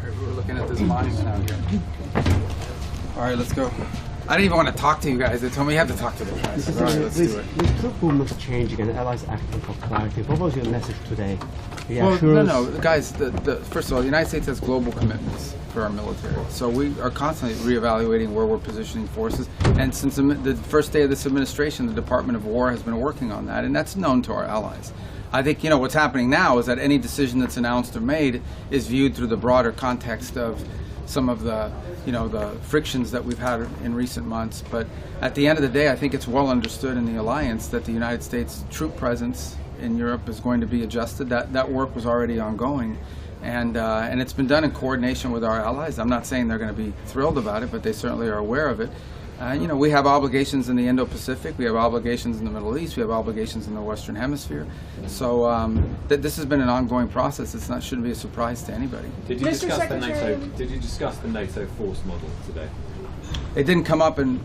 We're looking at this monument out here. All right, let's go. I didn't even want to talk to you guys. They told me you have to talk to the press. All right, let's do it. With troop movements changing and allies acting for clarity, what was your message today? Well, no, guys. First of all, the United States has global commitments for our military, so we are constantly reevaluating where we're positioning forces. And since the first day of this administration, the Department of War has been working on that, and that's known to our allies. I think what's happening now is that any decision that's announced or made is viewed through the broader context of some of the the frictions that we've had in recent months. But at the end of the day, I think it's well understood in the alliance that the United States troop presence in Europe is going to be adjusted. That work was already ongoing, and it's been done in coordination with our allies. I'm not saying they're going to be thrilled about it, but they certainly are aware of it. We have obligations in the Indo-Pacific, we have obligations in the Middle East, we have obligations in the Western Hemisphere. So this has been an ongoing process. Shouldn't be a surprise to anybody. Did you discuss the NATO? Did you discuss the NATO force model today? It didn't come up in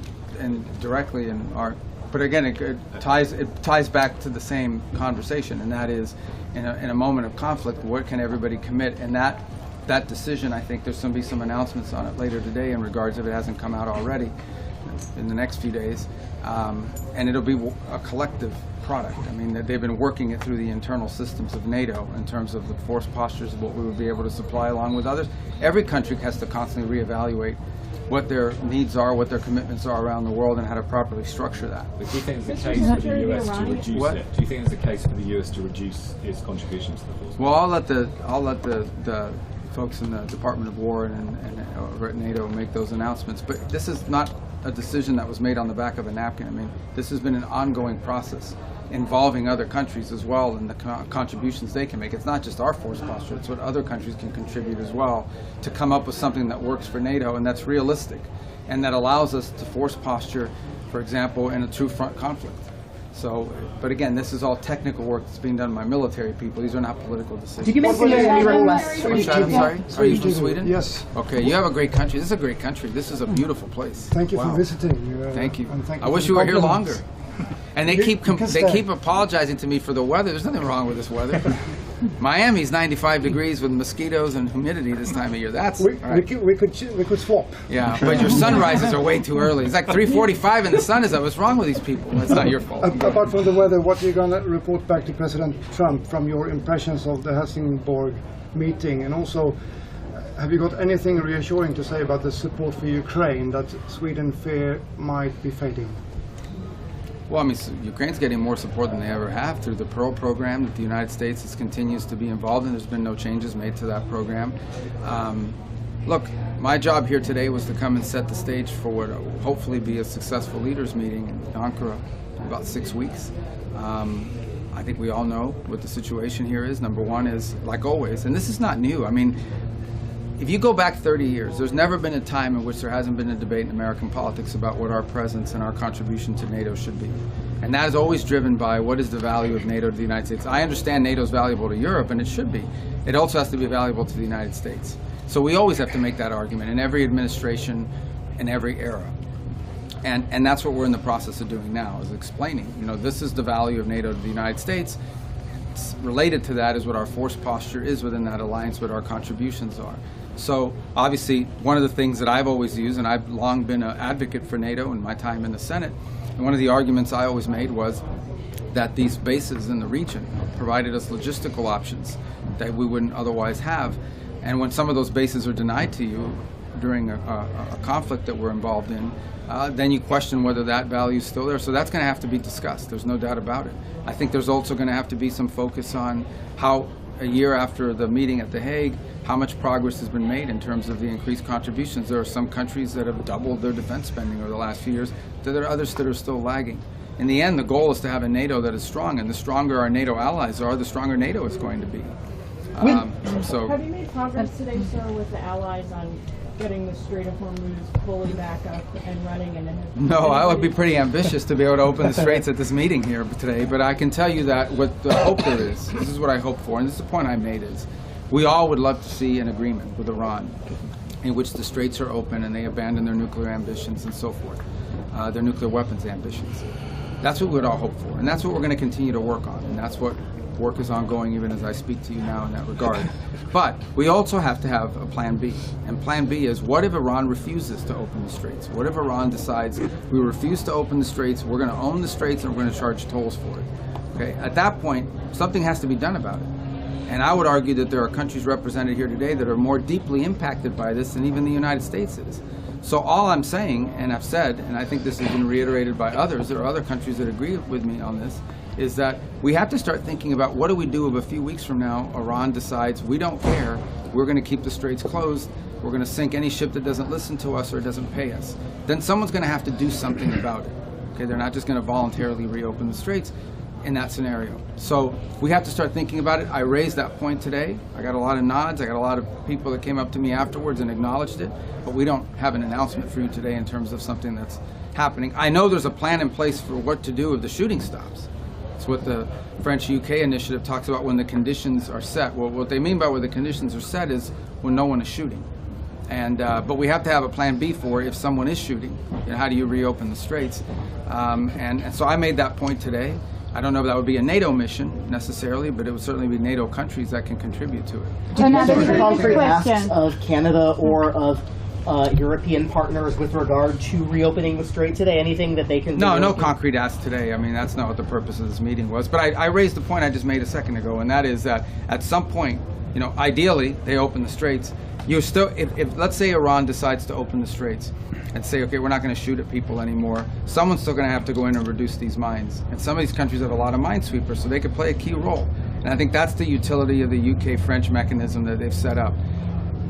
directly in our, but again, it ties back to the same conversation, and that is, in a moment of conflict, what can everybody commit? And that decision, I think there's going to be some announcements on it later today in regards, if it hasn't come out already, in the next few days, and it'll be a collective product. I mean, they've been working it through the internal systems of NATO in terms of the force postures of what we would be able to supply along with others. Every country has to constantly reevaluate what their needs are, what their commitments are around the world, and how to properly structure that. But do you think it's the case for the US to reduce it? Do you think it's the case for the US to reduce its contribution to the force? Well, I'll let the folks in the Department of War and over at NATO make those announcements. But this is not a decision that was made on the back of a napkin. I mean, this has been an ongoing process involving other countries as well, and the contributions they can make. It's not just our force posture, it's what other countries can contribute as well to come up with something that works for NATO and that's realistic and that allows us to force posture, for example, in a true front conflict. So, but again, this is all technical work that's being done by military people. These are not political decisions. Did you mention I'm sorry? Are you from Sweden? Yes. Okay, you have a great country. This is a great country. This is a beautiful place. Thank you for visiting. Thank you. Thank I you wish for you the were here compliments. longer. And they keep apologizing to me for the weather. There's nothing wrong with this weather. Miami's 95 degrees with mosquitoes and humidity this time of year. We could swap. Yeah, but your sunrises are way too early. It's like 3:45 and the sun is up. What's wrong with these people? That's not your fault. Apart from the weather, what are you going to report back to President Trump from your impressions of the Helsingborg meeting? And also, have you got anything reassuring to say about the support for Ukraine that Sweden fear might be fading? Well, I mean, Ukraine's getting more support than they ever have through the Pearl program that the United States continues to be involved in. There's been no changes made to that program. Look, my job here today was to come and set the stage for what will hopefully be a successful leaders meeting in Ankara in about 6 weeks. I think we all know what the situation here is. Number one is, like always, and this is not new. I mean, if you go back 30 years, there's never been a time in which there hasn't been a debate in American politics about what our presence and our contribution to NATO should be. And that is always driven by what is the value of NATO to the United States. I understand NATO is valuable to Europe, and it should be. It also has to be valuable to the United States. So we always have to make that argument in every administration, in every era. And that's what we're in the process of doing now, is explaining, this is the value of NATO to the United States. Related to that is what our force posture is within that alliance, what our contributions are. So obviously one of the things that I've always used, and I've long been an advocate for NATO in my time in the Senate, and one of the arguments I always made was that these bases in the region provided us logistical options that we wouldn't otherwise have. And when some of those bases are denied to you during a conflict that we're involved in, then you question whether that value is still there. So that's going to have to be discussed. There's no doubt about it. I think there's also going to have to be some focus on how, a year after the meeting at The Hague, how much progress has been made in terms of the increased contributions. There are some countries that have doubled their defense spending over the last few years. There are others that are still lagging. In the end, the goal is to have a NATO that is strong, and the stronger our NATO allies are, the stronger NATO is going to be. Have you made progress today, sir, with the allies on getting the Strait of Hormuz fully back up and running? No, I would be pretty ambitious to be able to open the straits at this meeting here today, but I can tell you that what the hope there is, this is what I hope for, and this is the point I made, is we all would love to see an agreement with Iran in which the straits are open and they abandon their nuclear ambitions and so forth, their nuclear weapons ambitions. That's what we would all hope for, and that's what we're going to continue to work on, and that's what Work is ongoing even as I speak to you now in that regard. But we also have to have a plan B. And plan B is, what if Iran refuses to open the straits? What if Iran decides we refuse to open the straits, we're going to own the straits, and we're going to charge tolls for it? Okay? At that point, something has to be done about it. And I would argue that there are countries represented here today that are more deeply impacted by this than even the United States is. So all I'm saying, and I've said, and I think this has been reiterated by others, there are other countries that agree with me on this, is that we have to start thinking about what do we do if a few weeks from now Iran decides we don't care, we're going to keep the straits closed, we're going to sink any ship that doesn't listen to us or doesn't pay us. Then someone's going to have to do something about it. Okay, they're not just going to voluntarily reopen the straits in that scenario. So we have to start thinking about it. I raised that point today. I got a lot of nods. I got a lot of people that came up to me afterwards and acknowledged it, but we don't have an announcement for you today in terms of something that's happening. I know there's a plan in place for what to do if the shooting stops. It's what the French-UK initiative talks about when the conditions are set. Well, what they mean by when the conditions are set is when no one is shooting. And but we have to have a plan B for if someone is shooting. You know, how do you reopen the straits? And so I made that point today. I don't know if that would be a NATO mission necessarily, but it would certainly be NATO countries that can contribute to it. Another concrete asks question. of Canada or of European partners with regard to reopening the strait today? Anything that they can do? No concrete ask today. I mean, that's not what the purpose of this meeting was. But I raised the point I just made a second ago, and that is that at some point, you know, ideally they open the straits. You still, if let's say Iran decides to open the straits and say, okay, we're not going to shoot at people anymore, someone's still going to have to go in and reduce these mines. And some of these countries have a lot of minesweepers, so they could play a key role. And I think that's the utility of the UK-French mechanism that they've set up.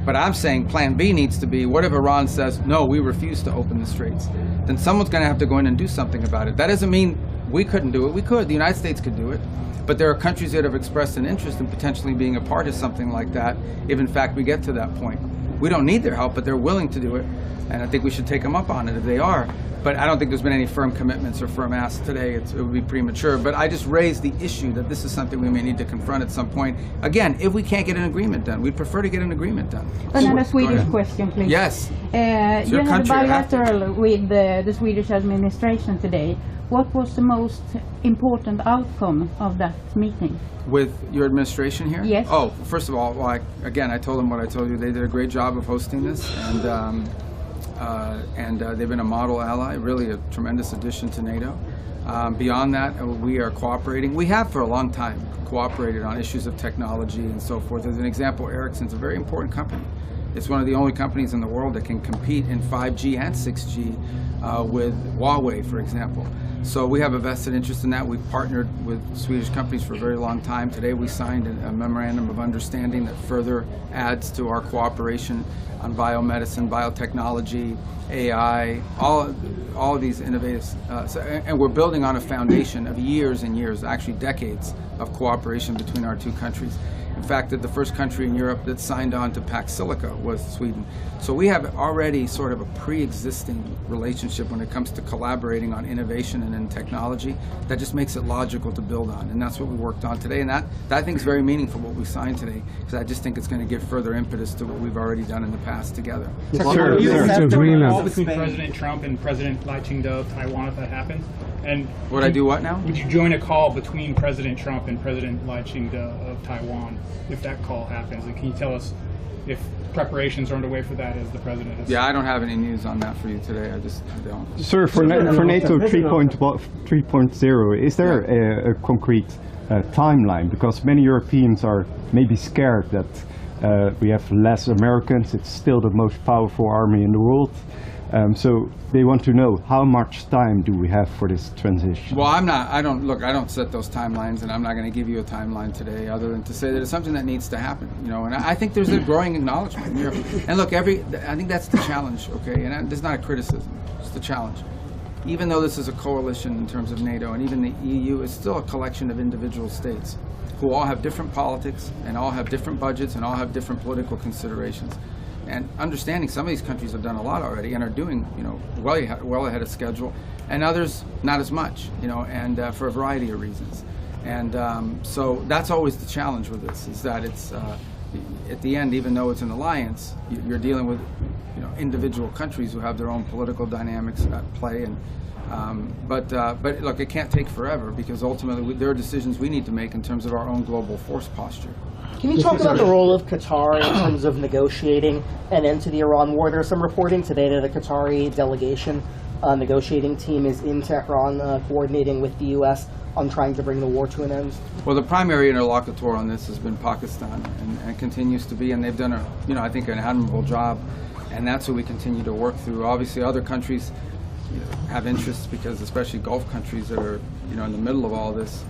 But I'm saying plan B needs to be, what if Iran says, no, we refuse to open the straits? Then someone's going to have to go in and do something about it. That doesn't mean we couldn't do it. We could. The United States could do it. But there are countries that have expressed an interest in potentially being a part of something like that if, in fact, we get to that point. We don't need their help, but they're willing to do it. And I think we should take them up on it if they are. But I don't think there's been any firm commitments or firm asks today. It would be premature. But I just raised the issue that this is something we may need to confront at some point. Again, if we can't get an agreement done, we'd prefer to get an agreement done. Another Swedish question, please. Yes. You your had a country, I have to. bilateral with the Swedish administration today. What was the most important outcome of that meeting? With your administration here? Yes. Oh, first of all, well, again, I told them what I told you. They did a great job of hosting this, and they've been a model ally, really a tremendous addition to NATO. Beyond that, we are cooperating. We have for a long time cooperated on issues of technology and so forth. As an example, Ericsson's a very important company. It's one of the only companies in the world that can compete in 5G and 6G with Huawei, for example. So we have a vested interest in that. We've partnered with Swedish companies for a very long time. Today we signed a memorandum of understanding that further adds to our cooperation on biomedicine, biotechnology, AI, all of these innovative, and we're building on a foundation of years and years, actually decades of cooperation between our two countries. In fact, that the first country in Europe that signed on to Pax Silica was Sweden. So we have already sort of a pre-existing relationship when it comes to collaborating on innovation and in technology that just makes it logical to build on. And that's what we worked on today. And that I think is very meaningful, what we signed today, because I just think it's going to give further impetus to what we've already done in the past together. Sure, Accept agreement. call between President Trump and President Lai Ching-te of Taiwan if that happens? And Would I do what now? would you join a call between President Trump and President Lai Ching-te of Taiwan if that call happens? And can you tell us if preparations are underway for that as the president has? Yeah, I don't have any news on that for you today. I just don't. Sir, for NATO 3.0, is there a concrete timeline? Because many Europeans are maybe scared that we have less Americans. It's still the most powerful army in the world. So they want to know, how much time do we have for this transition? Well, I don't set those timelines, and I'm not going to give you a timeline today other than to say that it's something that needs to happen, you know, and I think there's a growing acknowledgement in Europe. And look, I think that's the challenge, okay, and this is not a criticism, it's the challenge. Even though this is a coalition in terms of NATO, and even the EU is still a collection of individual states who all have different politics, and all have different budgets, and all have different political considerations. And understanding some of these countries have done a lot already and are doing, you know, well ahead of schedule, and others not as much, you know, and for a variety of reasons. And so that's always the challenge with this, is that it's at the end, even though it's an alliance, you're dealing with, you know, individual countries who have their own political dynamics at play, and But look, it can't take forever because ultimately there are decisions we need to make in terms of our own global force posture. Can you talk about the role of Qatar in terms of negotiating an end to the Iran war? There's some reporting today that a Qatari delegation negotiating team is in Tehran coordinating with the U.S. on trying to bring the war to an end. Well, the primary interlocutor on this has been Pakistan and continues to be, and they've done I think an admirable job, and that's what we continue to work through. Obviously, other countries have interests because especially Gulf countries that are in the middle of all this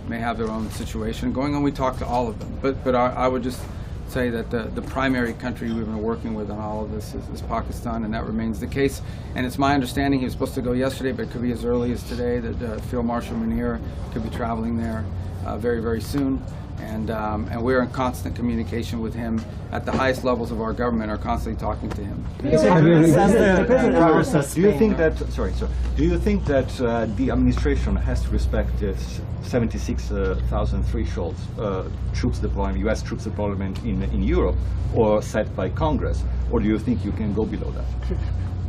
may have their own situation going on. We talk to all of them, but I would just say that the primary country we've been working with on all of this is Pakistan, and that remains the case. And it's my understanding he was supposed to go yesterday, but it could be as early as today that Field Marshal Munir could be traveling there very, very soon. And we're in constant communication with him at the highest levels of our government, are constantly talking to him. Do you think that the administration has to respect its 76,000 threshold troops deployment, U.S. troops deployment in Europe, or set by Congress, or do you think you can go below that?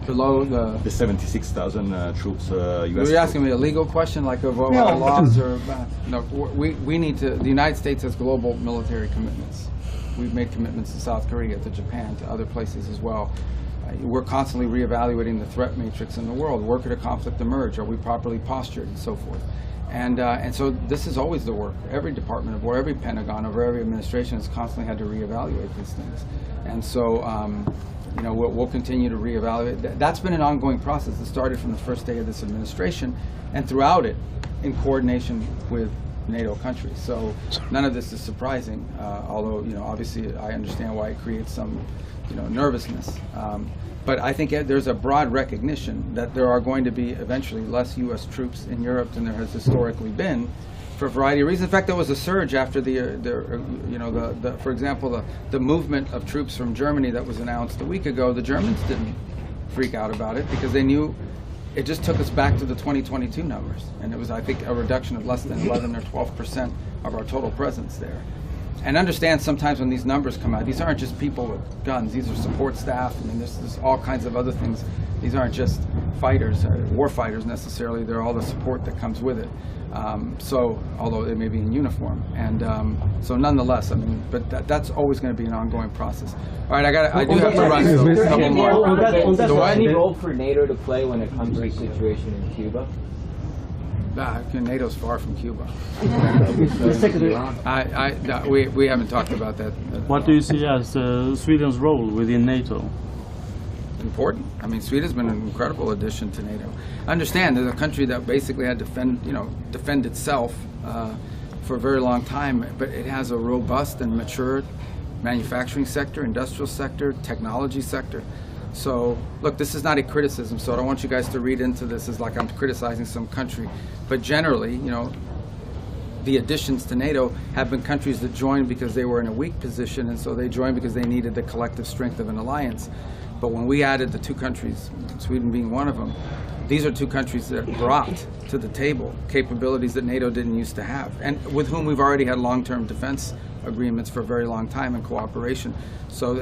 Below the 76,000 troops, U.S. Are you asking me a legal question, like of our laws, or no? We need to. The United States has global military commitments. We've made commitments to South Korea, to Japan, to other places as well. We're constantly reevaluating the threat matrix in the world. Where could a conflict emerge? Are we properly postured, and so forth? And so this is always the work. Every Department of War, every Pentagon, over every administration has constantly had to reevaluate these things. And so. We'll continue to reevaluate. That's been an ongoing process that started from the first day of this administration, and throughout it, in coordination with NATO countries. So none of this is surprising, although obviously I understand why it creates some nervousness. But I think there's a broad recognition that there are going to be eventually less U.S. troops in Europe than there has historically been, for a variety of reasons. In fact, there was a surge after for example, the movement of troops from Germany that was announced a week ago. The Germans didn't freak out about it because they knew it just took us back to the 2022 numbers, and it was, I think, a reduction of less than 11 or 12% of our total presence there. And understand sometimes when these numbers come out, these aren't just people with guns. These are support staff. I mean, there's all kinds of other things. These aren't just fighters, war fighters necessarily. They're all the support that comes with it. So, although they may be in uniform, and so nonetheless, I mean, but that's always going to be an ongoing process. All right, I do have to run. So a couple more. Is there any role for NATO to play when it comes to the situation in Cuba? NATO's far from Cuba. We haven't talked about that. What do you see as Sweden's role within NATO? Important. I mean, Sweden's been an incredible addition to NATO. Understand, there's a country that basically had to defend itself for a very long time, but it has a robust and mature manufacturing sector, industrial sector, technology sector. So, look, this is not a criticism, so I don't want you guys to read into this as like I'm criticizing some country. But generally, the additions to NATO have been countries that joined because they were in a weak position, and so they joined because they needed the collective strength of an alliance. But when we added the two countries, Sweden being one of them, these are two countries that brought to the table capabilities that NATO didn't used to have, and with whom we've already had long-term defense agreements for a very long time in cooperation. So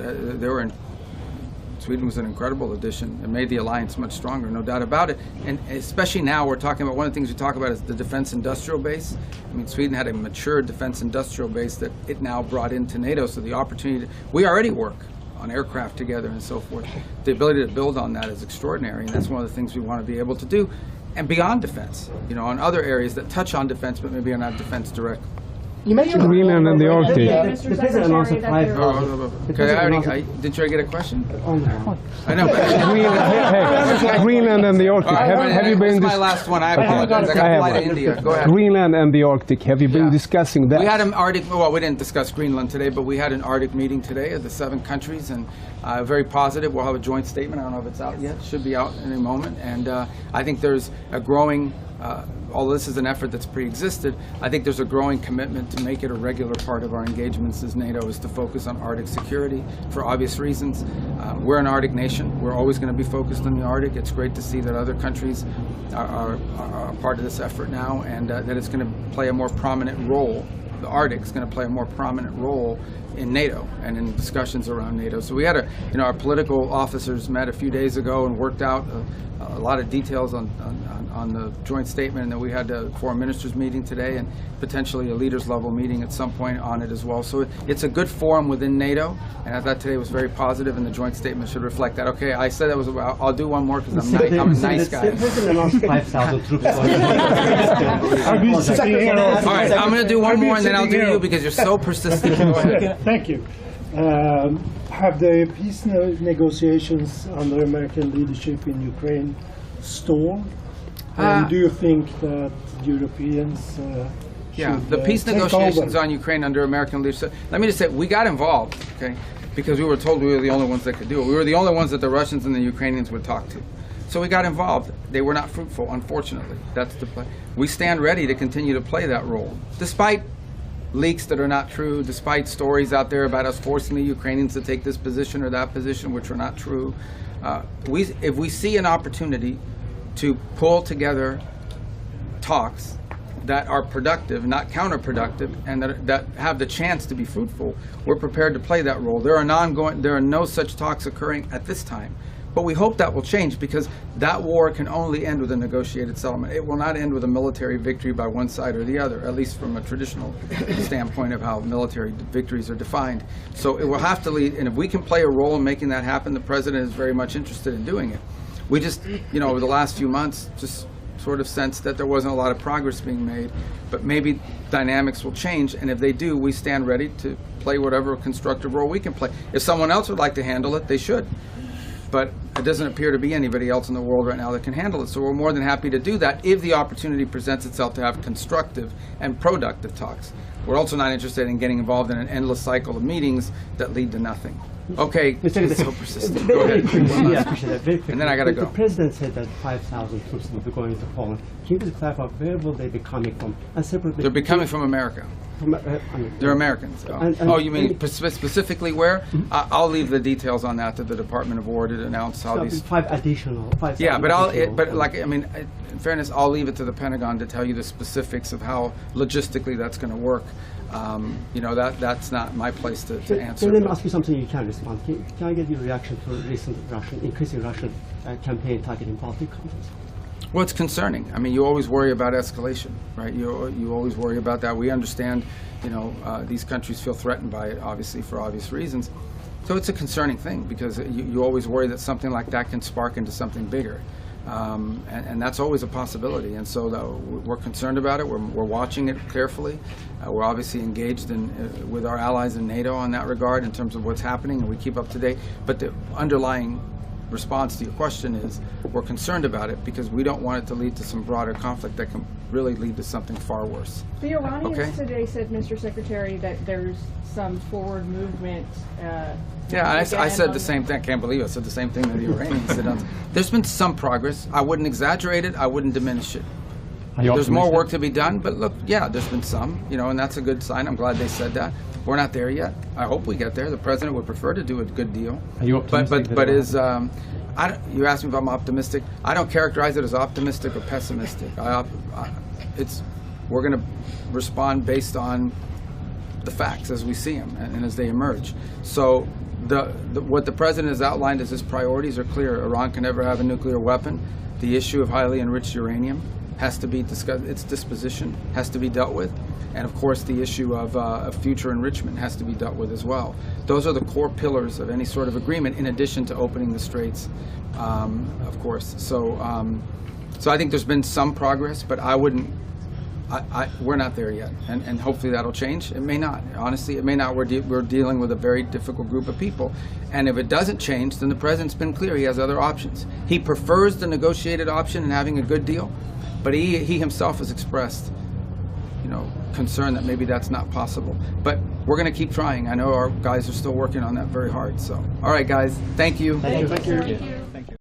Sweden was an incredible addition and made the alliance much stronger, no doubt about it. And especially now, we're talking about, one of the things we talk about is the defense industrial base. I mean, Sweden had a mature defense industrial base that it now brought into NATO, so the opportunity we already work on aircraft together and so forth. The ability to build on that is extraordinary, and that's one of the things we want to be able to do. And beyond defense, on other areas that touch on defense, but maybe are not defense direct. You mentioned Greenland and the Arctic. The president also applied Did you get a question? Oh, I know. Greenland and the Arctic. Have you been? This is my last one. I apologize. I got to fly to India. Go ahead. Greenland and the Arctic. Have you been discussing that? We had an Arctic. Well, we didn't discuss Greenland today, but we had an Arctic meeting today of the 7 countries, and very positive. We'll have a joint statement. I don't know if it's out yet. It should be out in a moment. And I think there's a growing. Although this is an effort that's pre-existed, I think there's a growing commitment to make it a regular part of our engagements as NATO is to focus on Arctic security for obvious reasons. We're an Arctic nation. We're always going to be focused on the Arctic. It's great to see that other countries are part of this effort now, and that it's going to play a more prominent role the Arctic is going to play a more prominent role in NATO and in discussions around NATO. So we had our political officers met a few days ago and worked out a lot of details on the joint statement, and then we had a foreign ministers meeting today and potentially a leaders level meeting at some point on it as well. So it's a good forum within NATO, and I thought today was very positive, and the joint statement should reflect that. Okay, I said that was about, I'll do one more because I'm a nice guy. The president announced 5,000 troops. All right, I'm going to do one more and then I'll do you because you're so persistent. Go ahead. Thank you. Have the peace negotiations under American leadership in Ukraine stalled? And do you think that Europeans should the peace take negotiations over? on Ukraine under American leadership. Let me just say, we got involved, okay, because we were told we were the only ones that could do it. We were the only ones that the Russians and the Ukrainians would talk to. So we got involved. They were not fruitful, unfortunately. That's the play. We stand ready to continue to play that role, despite leaks that are not true, despite stories out there about us forcing the Ukrainians to take this position or that position, which are not true. If we see an opportunity to pull together talks that are productive, not counterproductive, and that have the chance to be fruitful, we're prepared to play that role. There are no such talks occurring at this time. But we hope that will change, because that war can only end with a negotiated settlement. It will not end with a military victory by one side or the other, at least from a traditional standpoint of how military victories are defined. So it will have to lead, and if we can play a role in making that happen, the president is very much interested in doing it. We just, over the last few months, just sort of sensed that there wasn't a lot of progress being made, but maybe dynamics will change, and if they do, we stand ready to play whatever constructive role we can play. If someone else would like to handle it, they should. But it doesn't appear to be anybody else in the world right now that can handle it. So we're more than happy to do that if the opportunity presents itself to have constructive and productive talks. We're also not interested in getting involved in an endless cycle of meetings that lead to nothing. Okay, it's so persistent. Go ahead. Yeah, I appreciate that. Very quickly. And then I got to go. The president said that 5,000 troops will be going to Poland. Can you just clarify where will they be coming from? And separately, They'll be coming from America. They're Americans. Oh, you mean specifically where? I'll leave the details on that to the Department of War to announce how these. 5 additional. Yeah, but in fairness, I'll leave it to the Pentagon to tell you the specifics of how logistically that's going to work. That's not my place to answer. Let me ask you something you can respond. Can I get your reaction to recent increasing Russian campaign targeting Baltic countries? Well, it's concerning. I mean, you always worry about escalation, right? You always worry about that. We understand, these countries feel threatened by it, obviously, for obvious reasons. So it's a concerning thing, because you always worry that something like that can spark into something bigger. And that's always a possibility. And so we're concerned about it. We're watching it carefully. We're obviously engaged with our allies in NATO on that regard in terms of what's happening, and we keep up to date. But the underlying response to your question is we're concerned about it because we don't want it to lead to some broader conflict that can really lead to something far worse. The Iranians today said, Mr. Secretary, that there's some forward movement. Yeah, I said the same thing. I can't believe I said the same thing that the Iranians said. There's been some progress. I wouldn't exaggerate it. I wouldn't diminish it. There's more work to be done, but look, yeah, there's been some, and that's a good sign. I'm glad they said that. We're not there yet. I hope we get there. The president would prefer to do a good deal. Are you optimistic? But you asked me if I'm optimistic. I don't characterize it as optimistic or pessimistic. We're going to respond based on the facts as we see them and as they emerge. So what the president has outlined as his priorities are clear. Iran can never have a nuclear weapon. The issue of highly enriched uranium has to be discussed. Its disposition has to be dealt with. And of course, the issue of future enrichment has to be dealt with as well. Those are the core pillars of any sort of agreement, in addition to opening the straits, of course. So I think there's been some progress, but we're not there yet. And hopefully that'll change. It may not. Honestly, it may not. We're dealing with a very difficult group of people. And if it doesn't change, then the president's been clear. He has other options. He prefers the negotiated option and having a good deal, but he himself has expressed concern that maybe that's not possible. But we're going to keep trying. I know our guys are still working on that very hard. So, all right, guys, thank you. Thank you.